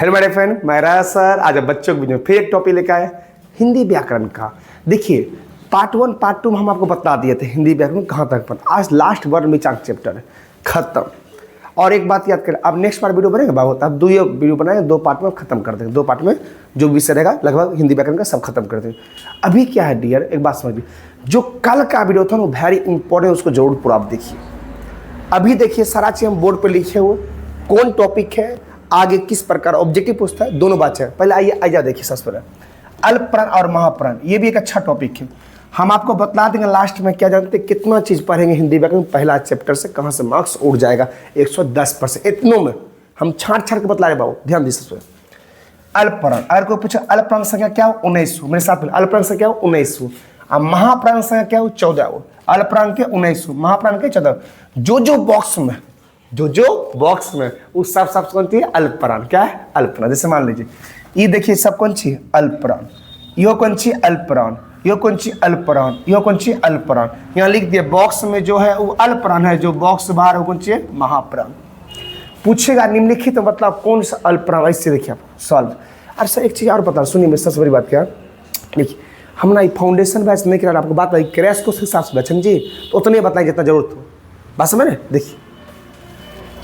Hello मेरे friend, मैं राज sir आज बच्चों के बीच फिर एक टॉपिक लेकर आए हिंदी व्याकरण का। देखिए पार्ट 1 पार्ट 2 में हम आपको बता दिए थे हिंदी व्याकरण कहाँ तक पढ़ा। आज लास्ट वर्ड में 4 चैप्टर है खत्म। और एक बात याद करें, अब नेक्स्ट बार वीडियो बनेगा बाबू, अब 2 वीडियो बनाए 2 पार्ट में खत्म कर देंगे। 2 पार्ट में जो विषय रहेगा लगभग हिंदी व्याकरण का सब खत्म कर देंगे। अभी क्या है डियर, एक बात समझिए, जो कल का वीडियो था ना वो वेरी इंपॉर्टेंट, उसको जरूर पूरा आप देखिए। अभी देखिए सारा चीज़ हम बोर्ड पर लिखे हुए, कौन टॉपिक है, आगे किस प्रकार ऑब्जेक्टिव पूछता है, दोनों बात है। पहले आइए देखिए सबसे पहले अल्पप्राण और महाप्राण, ये भी एक अच्छा टॉपिक है। हम आपको बता देंगे लास्ट में क्या जानते हैं कितना चीज़ पढ़ेंगे हिंदी व्याकरण पहला चैप्टर से, कहाँ से मार्क्स उड़ जाएगा 110%। इतनों में हम छाट के बतला रहे बाबू, ध्यान दीजिए सबसे अल्पप्राण। अगर कोई पूछे अल्पप्राण संख्या क्या हो 1900, मेरे साथ में अल्पप्राण संख्या हो 1900, और महाप्राण संख्या क्या हो 14 हो। अल्पप्राण के 1900, महाप्राण के 14। जो बॉक्स में वो सब कौन सी है अल्पप्राण। क्या है अल्पप्राण। जैसे मान लीजिए ये देखिए सब कौन सी अल्पप्राण, यो कौन सी अल्पप्राण, यो कौन सी अल्पप्राण, यो कौन सी अल्पप्राण। यहाँ लिख दिए बॉक्स में जो है वो अल्पप्राण है, जो बॉक्स बाहर है कौन सी है महाप्राण। पूछेगा निम्नलिखित तो मतलब कौन सा अल्पप्राण, ऐसे देखिए आप सॉल्व। और सर एक चीज़ और बता सुनिए, मेरे सबसे बड़ी बात क्या देखिए, हम ना फाउंडेशन बैच नहीं करा, आपको बात बताइए क्रैश को हिसाब से बचन जी तो उतने बताएं जितना जरूरत हो, बात समझ रहे। देखिए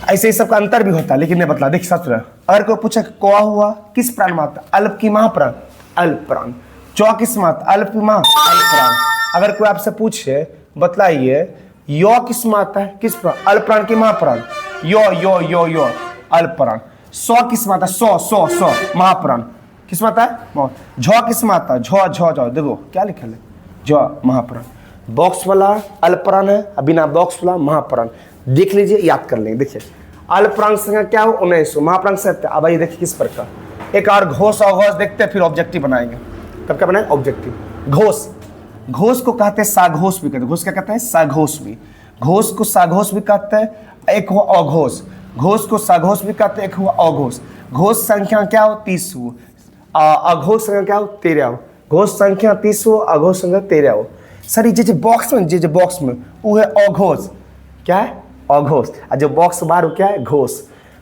ऐसे ही सबका अंतर भी होता है लेकिन नहीं बतला। देखिए सबसे अगर कोई पूछे कौआ हुआ किस प्राण माता, अल्प की महाप्राण अल्पप्राण। चौ किस माता, अल्प की माँ अल्पप्राण। अगर कोई आपसे पूछे बतलाइए यो किस माता है, किस प्राण, अल्पप्राण की महाप्राण, यो यो यो यो अल्पप्राण। सौ किस माता, सौ महाप्राण किस माता है, झ किस माता, झ देखो क्या लिखा है झ महाप्राण। बॉक्स वाला अल्पप्राण है, बिना बॉक्स वाला महाप्राण। देख लीजिए याद कर लेंगे। देखिए अल्पप्राण संख्या क्या हो 1900, महाप्राण संख्या। अब आइए देखिए किस प्रकार। एक और घोष और घोष देखते हैं फिर ऑब्जेक्टिव बनाएंगे। कब क्या बनाएंगे ऑब्जेक्टिव। घोष को कहते हैं साघोष भी कहते हैं। घोष क्या कहते हैं साघोष भी। घोष को साघोष भी कहते हैं, एक हुआ अघोष। घोष को साघोष भी कहते हैं, एक हुआ अघोष। घोष संख्या क्या हो 30 हो, अघोष संख्या क्या हो 13 हो। घोष संख्या 30 हो, अघोष संख्या 13 हो। सर जे बॉक्स में वो है अघोष। क्या है अघोष, और जो बॉक्स बाहर हो क्या है घोष।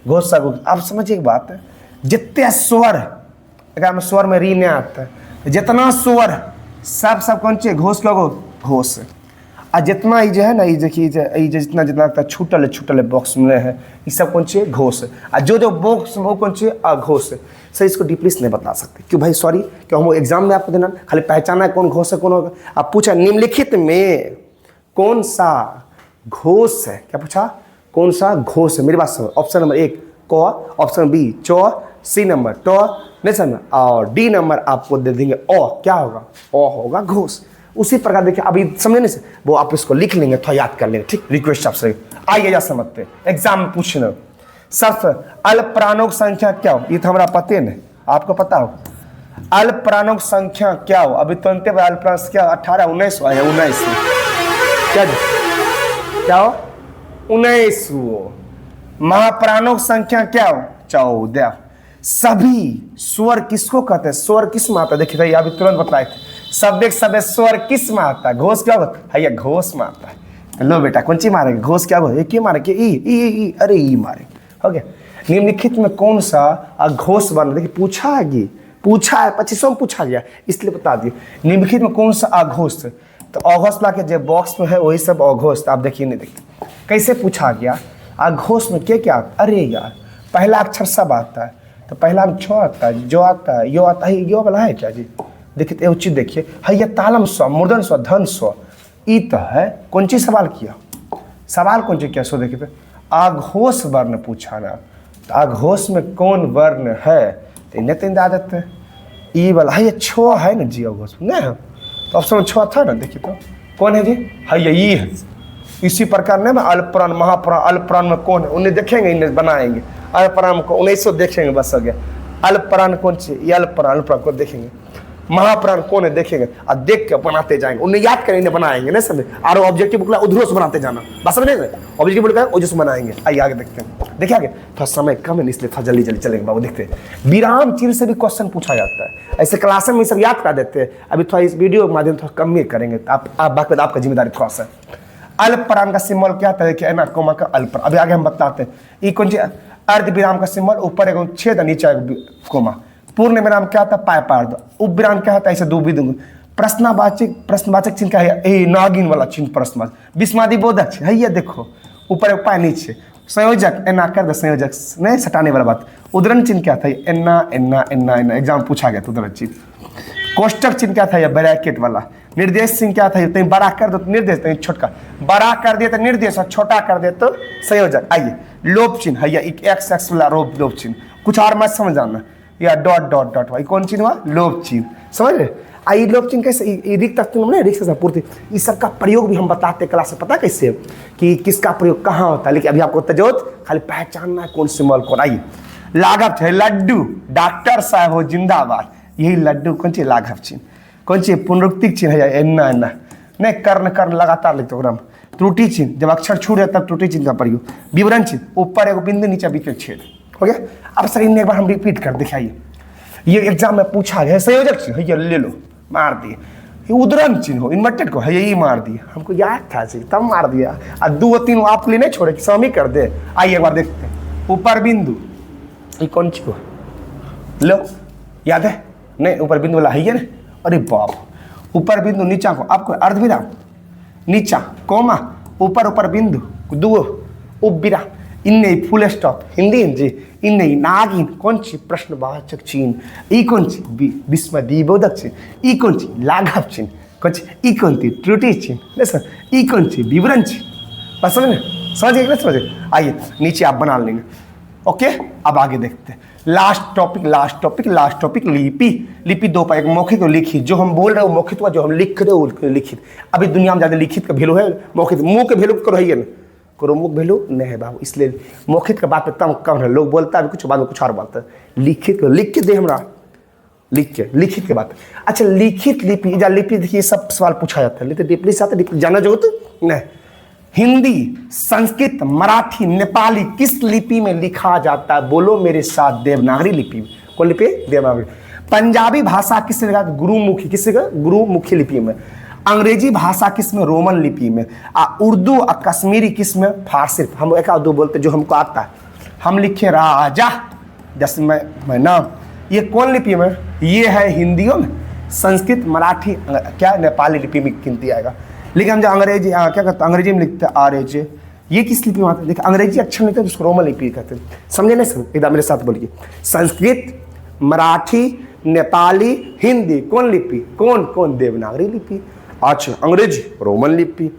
घोष साघोष। आप समझिए एक बात है, जितने स्वर अगर में स्वर में री नहीं आता है, जितना स्वर सब कौन चाहिए घोष क्या घोष। और जितना ये जो है ना ये देखिए जितना लगता है छूटल बॉक्स में है ये सब कौन चाहिए घोष। और जो बॉक्स में वो कौन चाहिए अघोष। सर इसको डीपली नहीं बता सकते क्यों भाई, सॉरी क्यों हम एग्जाम में आपको देना खाली पहचाना है कौन घोष है कौन होगा। आप पूछा निम्नलिखित में कौन सा घोष है, क्या पूछा कौन सा घोष है। मेरी बात समझ, ऑप्शन नंबर 1 क, ऑप्शन बी चौ, सी नंबर ट, नहीं समझ, और डी नंबर आपको दे देंगे ओ। क्या होगा ओ होगा घोष। उसी प्रकार देखिए अभी समझने नहीं से वो आप इसको लिख लेंगे, थोड़ा याद कर लेंगे, ठीक। रिक्वेस्ट आपसे आइए या समझते एग्जाम में पूछना। सब अल्पप्राणों की संख्या क्या हो, ये तो हमारा पते नहीं, आपको पता हो अल्पप्राणों की संख्या क्या हो। अभी तुरंत अल्पप्राण क्या 18 19 आया 19 क्या हो 19 हो। महाप्राणों की संख्या क्या हो 14। सभी स्वर किसको कहते हैं, स्वर किस माता। देखिए भैया अभी तुरंत बताए थे सब स्वर किस माता, घोष क्या होता है घोष माता है। लो बेटा कौन सी मारेंगे घोष क्या होगा, एक ही मारेंगे ई अरे ई मारे हो गया। निम्नलिखित में कौन सा अघोष वर्ण, देखिए पूछा है 2500 में पूछा गया इसलिए बता दिए। निम्नलिखित में कौन सा अघोष, तो अघोष ला के जो बॉक्स में है वही सब अघोष। आप देखिए नहीं देखिए कैसे पूछा गया अघोष में क्या अरे यार पहला अक्षर सब आता है, तो पहला में छो आता है, जो आता है, यो आता है, यो वाला है क्या जी। देखिए उचित देखिए है ये तालम स्व, मूर्धन स्व, धन स्व, ई तो है। कौन सी सवाल किया, सवाल कौन सी किया सो देखिए पे अघोष वर्ण पूछा ना, तो अघोष में कौन वर्ण है तो इन्हें तीन आदत है ई वाला है, ये छो है ना जी अघोष नहीं है, तो ऑप्शन में छो था ना। देखिए तो कौन है जी है ये ई है। इसी प्रकार ने अल्पप्राण महाप्राण, अल्पप्राण में कौन है उन्हें देखेंगे, इन्हें बनाएंगे। अल्पप्राण को 1900 देखेंगे बस हो गया। अल्पप्राण कौन सी, ये अल्पप्राण को देखेंगे। महाप्राण कौन है देखेंगे और देख के बनाते जाएंगे, उन्हें याद करेंगे बनाएंगे नहीं समझे। और ऑब्जेक्टिव बुक उधरों से बनाते जाना बस समझ रहे। ऑब्जेक्टिव बुक उधर से बनाएंगे। आइए आगे देखते हैं। देखिए आगे थोड़ा समय कम है इसलिए थोड़ा जल्दी चलेंगे बाबू। देखते हैं विराम चिन्ह से भी क्वेश्चन पूछा जाता है, ऐसे क्लास में सब याद कर देते हैं। अभी थोड़ा इस वीडियो के माध्यम थोड़ा कम ही करेंगे, आप बाकी आपका जिम्मेदारी थोड़ा सा। अल्परान का सिंबल क्या था, देखिए ना कोमा का अल्परान। अभी आगे हम बताते हैं। ये कौन सी अर्ध विराम का सिंबल, ऊपर एक छेद नीचे एक कोमा। पूर्ण विराम क्या था, पाय पार दो। उपविराम क्या होता है, ऐसे दो बिंदु। प्रश्नवाचक चिन्ह क्या है, यही नागिन वाला चिन्ह प्रश्नवाचक। विस्मादी बोधक है, ये देखो ऊपर एक पाय नीचे। संयोजक एना कर दो, संयोजक नहीं सटाने वाला बात। उद्धरण चिन्ह क्या था, एना एना एना एना, एग्जाम पूछा गया था उद्धरण चिन्ह। कोष्टक चिन्ह क्या था, ये ब्रैकेट वाला। निर्देश चिन्ह क्या था, कहीं बड़ा कर दो तो निर्देश, कहीं छोटा बड़ा कर दिया तो निर्देश, और छोटा कर दे तो संयोजक। आइए लोप चिन्ह है, एक एक्स वाला लोप चिन्ह। कुछ और मत समझ आना, या डॉट डॉट डॉट, भाई कौन चिन्ह हुआ, लोप चिन्ह। समझ रहे, आई लोप चिन्ह कैसे, रिक्त रिक्त पूर्ति, इस सब का प्रयोग भी हम बताते क्लास में, पता कैसे कि किसका प्रयोग कहाँ होता है। लेकिन अभी आपको तजोत खाली पहचानना है कौन सिंबल कौन। आइए लाघव है, लड्डू, डॉक्टर साहब हो जिंदाबाद, यही लड्डू कौन सी लाघव चिन्ह। कौन सी पुनरुक्तिक चिन्ह है, एन्ना एन्ना नहीं, कर्ण कर्ण लगातार लिखते हो। त्रुटि चिन्ह, जब अक्षर छूट जाए तब त्रुटि चिन्ह का प्रयोग। विवरण चिन्ह, ऊपर एक बिंदु नीचे बीच में छेद। हो गया। अब सर इन्हें एक बार हम रिपीट कर दिखाइए, ये एग्जाम में पूछा गया। संयोजक चिन्ह है, ये ले लो, मार दिए। ये उद्धरण चिन्ह हो, इन्वर्टेड को है, यही मार दिए। हमको याद था जी, तब मार दिया। और 2 और 3 आपके लिए नहीं छोड़े कि समी कर दे। आइए एक बार देखते हैं। ऊपर बिंदु, ये कौन सी को लो, याद है नहीं, ऊपर बिंदु वाला है ना। अरे बाप, ऊपर बिंदु नीचा को आपको अर्धविराम, नीचा कोमा, ऊपर ऊपर बिंदु दो उपविराम, इन्ने फुल स्टॉप, हिंदी जी, इन्ने नागिन कौन सी प्रश्नवाचक चिन्ह, ई कौन सी विस्मयदीबोधक चिन्ह, ई कौन सी लाघव चिन्ह, कौन सी ई कौन सी त्रुटि चिन्ह, नहीं सर ई कौन सी विवरण चिन्ह। बस समझिए ना, समझिए। आइए नीचे आप बना लेंगे। ओके, अब आगे देखते हैं। लास्ट टॉपिक लिपि। लिपि 2 पाए, मौखिक और लिखित। जो हम बोल रहे हो मौखित हुआ, जो हम लिख रहे हो लिखित। अभी दुनिया में ज्यादा लिखित का वैल्यू है, मौखित मुंह के वैल्यू करो है ना, करो मुख वैल्यू नहीं है बाबू। इसलिए मौखित का बात पे कम है, लोग बोलता है कुछ बाद में कुछ और बात है। लिखित को लिख के दे हमरा, लिख के लिखित के बात। अच्छा लिखित लिपि, लिपि देखिए सब सवाल पूछा जाता है, लिखित लिपि साथ जाना जो तो नहीं। हिंदी, संस्कृत, मराठी, नेपाली किस लिपि में लिखा जाता है, बोलो मेरे साथ, देवनागरी लिपि में। कौन लिपि, देवनागरी। पंजाबी भाषा किस में लिखा, गुरुमुखी, किस गुरुमुखी लिपि में। अंग्रेजी भाषा किस में, रोमन लिपि में। उर्दू और कश्मीरी किस में, फारसी। हम एक दो बोलते जो हमको आता है, हम लिखे राजा, जैसे मैं नाम, ये कौन लिपि में, ये है हिंदियों में। संस्कृत, मराठी, क्या नेपाली लिपि में गिनती आएगा। लेकिन हम जो अंग्रेजी क्या कहते हैं, अंग्रेजी में लिखते हैं आरएच, ये किस लिपि में आता है। देखिए अंग्रेजी अक्षर लिखते हैं उसको रोमन लिपि कहते हैं। समझे नहीं सर, एकदम मेरे साथ बोलिए। संस्कृत, मराठी, नेपाली, हिंदी कौन लिपि, कौन देवनागरी लिपि। अच्छा अंग्रेजी रोमन लिपि।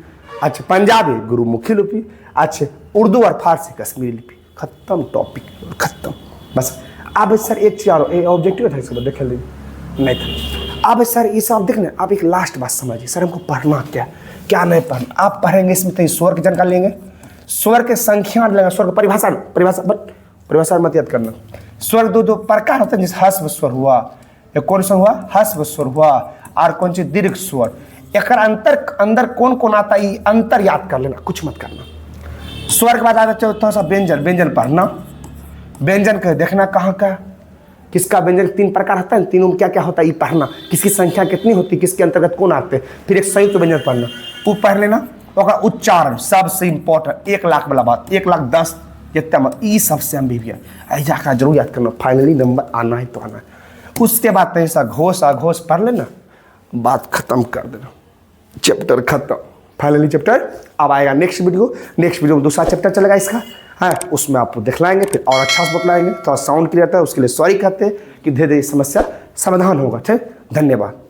अच्छा पंजाबी गुरुमुखी लिपि। अच्छा उर्दू और फारसी कश्मीरी लिपि। खत्म टॉपिक, खत्म बस। अब सर एक चीज ऑब्जेक्टिव था इसका, देख लीजिए नहीं था। अब सर ये सब देखना, आप एक लास्ट बात समझिए। सर हमको पढ़ना क्या नहीं पढ़ना। आप पढ़ेंगे इसमें तो स्वर की जानकारी लेंगे, स्वर के संख्या लेंगे, स्वर की परिभाषा मत याद करना। स्वर दो प्रकार होते हैं, जैसे हस्व स्वर हुआ, या कौन सा हुआ, हस्व स्वर हुआ, और कौन सी दीर्घ स्वर। एक अंदर कौन आता है, अंतर याद कर लेना, कुछ मत करना। स्वर के बाद आता चौथा सा व्यंजन पढ़ना। व्यंजन का देखना कहाँ का, किसका व्यंजन 3 प्रकार होता है, तीनों में क्या क्या होता है ये पढ़ना। किसकी संख्या कितनी होती है, किसके अंतर्गत कौन आते हैं। फिर एक संयुक्त व्यंजन पढ़ना, वो पढ़ लेना। और उच्चारण सबसे इंपॉर्टेंट, 1 लाख वाला बात, 1,10,000 जितना ये सबसे अम्बिवियन ऐसा का जरूर याद करना। फाइनली नंबर आना है तो आना है। उसके बाद तो ऐसा घोष पढ़ लेना, बात खत्म कर देना, चैप्टर खत्म। फाइनली चैप्टर अब आएगा नेक्स्ट वीडियो में दूसरा चैप्टर चलेगा इसका है, उसमें आपको दिखलाएंगे, फिर और अच्छा से बतलाएंगे। थोड़ा साउंड क्लियर था उसके लिए सॉरी कहते हैं कि धीरे धीरे समस्या समाधान होगा। ठीक, धन्यवाद।